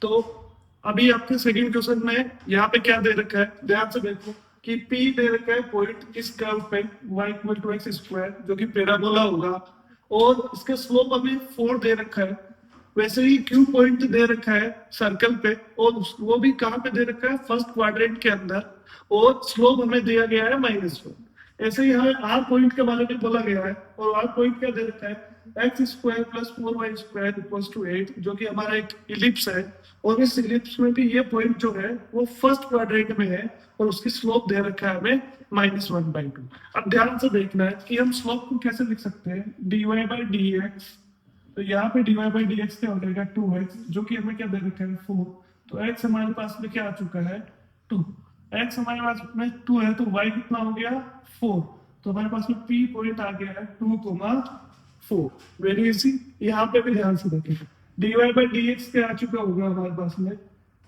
तो अभी आपके सेकंड क्वेश्चन में यहाँ पे क्या दे रखा है, ध्यान से देखो कि P दे रखा है पॉइंट इस कर्व पे y equal to x square जो कि पैराबोला होगा, और इसका स्लोप हमें 4 दे रखा है। वैसे ही Q पॉइंट दे रखा है सर्कल पे, और वो भी कहाँ पे दे रखा है, फर्स्ट क्वाड्रेंट के अंदर, और स्लोप हमें दिया गया है -1। ऐसे ही हमें R पॉइंट के बारे में बोला गया है, और R पॉइंट क्या दे रखा है, x square plus 4y square equals to 8, जो कि हमारा एक इलिप्स है, और इस इलिप्स में भी ये पॉइंट जो है वो फर्स्ट क्वाड्रेंट में है, और उसकी स्लोप दे रखा है हमें -1/2। अब ध्यान से देखना है कि हम स्लोप को कैसे लिख सकते हैं, dy बाई डी एक्स। तो यहाँ पे dy बाई डी एक्स क्या हो जाएगा, 2x, जो कि हमें क्या दे रखा है 4। तो x हमारे पास में क्या आ चुका है 2, x हमारे पास में 2 है, तो y कितना हो गया 4। तो हमारे पास में p पॉइंट आ गया है 2,4। Very easy. यहाँ पे भी ध्यान से देखेंगे dy बाई डी एक्स क्या आ चुका होगा हमारे पास में,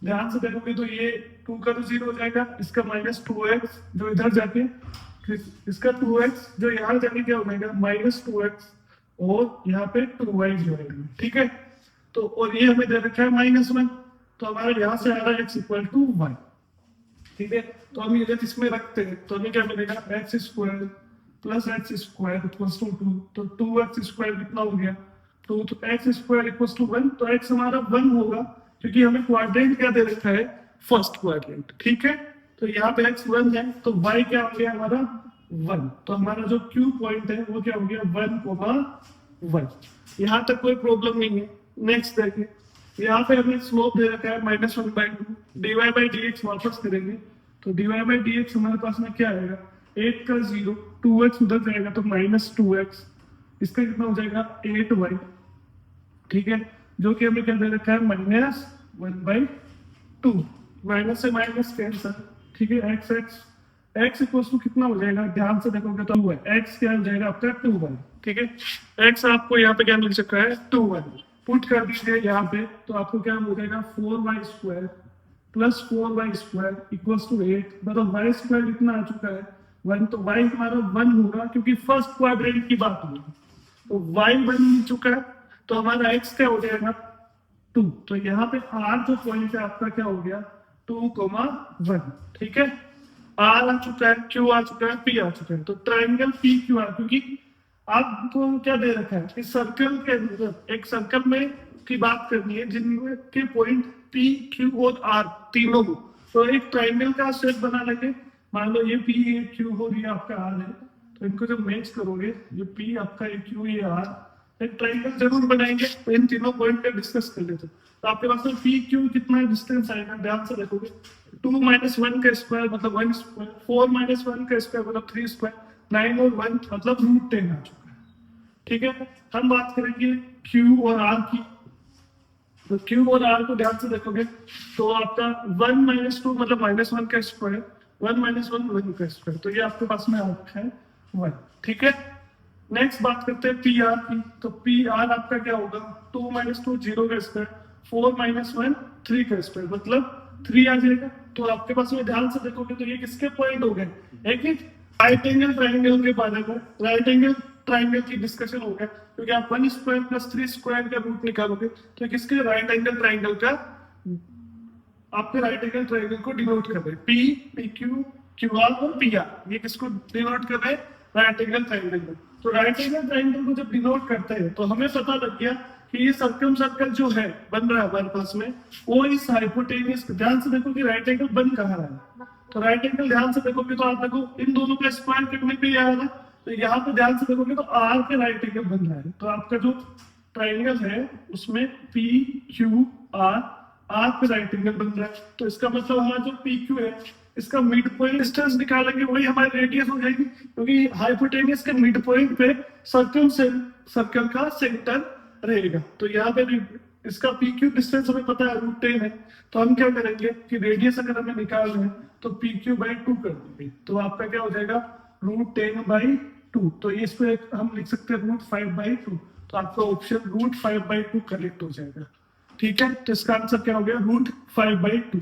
ध्यान से देखोगे तो ये 2 का तो 0 हो जाएगा, इसका -2x जो इधर जाके, इसका 2x जो यहाँ जाके क्या हो जाएगा -2x, और यहाँ पे 2y जो है, ठीक है। तो और ये हमें दे रखा है -1, तो हमारा यहाँ से आ रहा है x इक्वल टू y, ठीक है। तो हम ये इसमें रखते हैं तो हमें क्या मिलेगा, x square plus x square equals to 2, तो 2x स्क्वायर कितना हो गया 2, तो एक्स स्क्वायर इक्वल्स टू 1, तो x हमारा 1 होगा, क्योंकि हमें क्वाड्रेंट क्या दे रखा है, फर्स्ट क्वाड्रेंट, ठीक है। तो यहाँ पे x 1 है, तो y क्या हो गया हमारा 1, तो हमारा जो Q पॉइंट है वो क्या हो गया 1,1। यहाँ तक कोई प्रॉब्लम नहीं है। नेक्स्ट देखिए, यहाँ पे हमें स्लोप दे रखा है -1/2, dy बाई डी एक्स वापस करेंगे, तो dy बाई डी एक्स हमारे पास में क्या आएगा, 8 का 0, 2x उधर जाएगा तो -2x, इसका कितना हो जाएगा 8y, ठीक है, जो कि हमें क्या दे रखा है -1/2, माइनस से माइनस कैंसर, ठीक है। x इक्वल टू कितना हो जाएगा, ध्यान से देखोगे तो 2y, x क्या हो जाएगा आपका 2y, ठीक है। x आपको यहाँ पे क्या मिल चुका है 2y, पुट कर दीजिए यहाँ पे, तो आपको क्या हो जाएगा 4y square plus 4y square equals to 8, मतलब y स्क्वायर कितना आ चुका है 1, तो y हमारा 1 होगा, क्योंकि फर्स्ट क्वाड्रेंट की बात होगी, तो y 1 मिल चुका है, तो हमारा x क्या हो जाएगा 2। तो यहाँ पे r जो पॉइंट है आपका क्या हो गया 2,1, ठीक है। r आ चुका है, q आ चुका है, p आ चुका है, तो ट्राइंगल p q r, क्योंकि आपको क्या दे रखा है कि सर्कल के अंदर, एक सर्कल में की बात करनी है जिनमें के पॉइंट p q और r तीनों हो, तो एक ट्राइंगल का शेप बना लेंगे। मान लो ये p ये q हो, ये आपका r है, तो इनको जब मैच करोगे, ये p आपका ये q ये r, एक ट्राइंगल जरूर बनाएंगे। तो इन तीनों पॉइंट पे डिस्कस कर लेते हैं। तो आपके पास में पी क्यू कितना डिस्टेंस आएगा, ध्यान से देखोगे 2 - 1 का स्क्वायर मतलब 1 स्क्वायर, 4 - 1 का स्क्वायर मतलब 3 स्क्वायर, 9 और 1 मतलब √10 आ चुका है, ठीक है। हम बात करेंगे क्यू और आर की, तो क्यू और आर को ध्यान से देखोगे तो आपका 1 - 2 मतलब -1 का स्क्वायर, 1 - 1 1 का स्क्वायर, तो ये आपके पास में आ रखा है 1, ठीक है। नेक्स्ट बात करते हैं पी आर की, तो पी आर आपका क्या होगा 2 - 2 0 का स्क्वायर, 4 - 1 3 का स्क्वायर मतलब 3 आ जाएगा। तो आपके पास में ध्यान से देखोगे तो ये किसके पॉइंट हो गए, एक ही राइट एंगल ट्राइंगल के बारे में, राइट एंगल ट्राइंगल की डिस्कशन हो गया, क्योंकि आप 1 स्क्वायर प्लस 3 स्क्वायर का रूट निकालोगे तो किसके राइट एंगल ट्राइंगल का, आपके राइट एंगल ट्राइंगल को डिनोट कर रहे हैं, P P Q Q R और पी आर, ये किसको डिनोट कर रहे हैं, राइट एंगल ट्राइंगल को। तो राइट एंगल ट्राइंगल को जब डिनोट करते हैं तो हमें पता लग गया कि ये सर्कल जो है बन रहा है हमारे पास में, वो इस हाइपोटेनियस, ध्यान से देखो कि राइट एंगल बन कहाँ रहा है, तो राइट एंगल ध्यान से देखोगे तो आप देखो इन दोनों का स्क्वायर करने पे आ रहा है, तो यहाँ पे ध्यान से देखोगे तो आर के राइट एंगल बन रहा है। तो आपका जो ट्राइंगल है उसमें पी क्यू आर, आर पे राइट एंगल बन रहा है, तो इसका मतलब हमारा जो पी क्यू है इसका मिड पॉइंट डिस्टेंस निकालेंगे, वही हमारी रेडियस हो जाएगी, क्योंकि हाइपोटेनियस के मिड पॉइंट पे सर्कल का सेंटर रहेगा। तो यहाँ पे भी इसका पी क्यू डिस्टेंस हमें पता है √10 है, तो हम क्या करेंगे कि रेडियस अगर हमें निकालना है तो पी क्यू बाई 2 कर देंगे, तो आपका क्या हो जाएगा √10/2, तो इस पे हम लिख सकते हैं √5/2, तो आपका ऑप्शन √5/2 करेक्ट हो जाएगा, ठीक है। तो इसका आंसर क्या हो गया √5/2।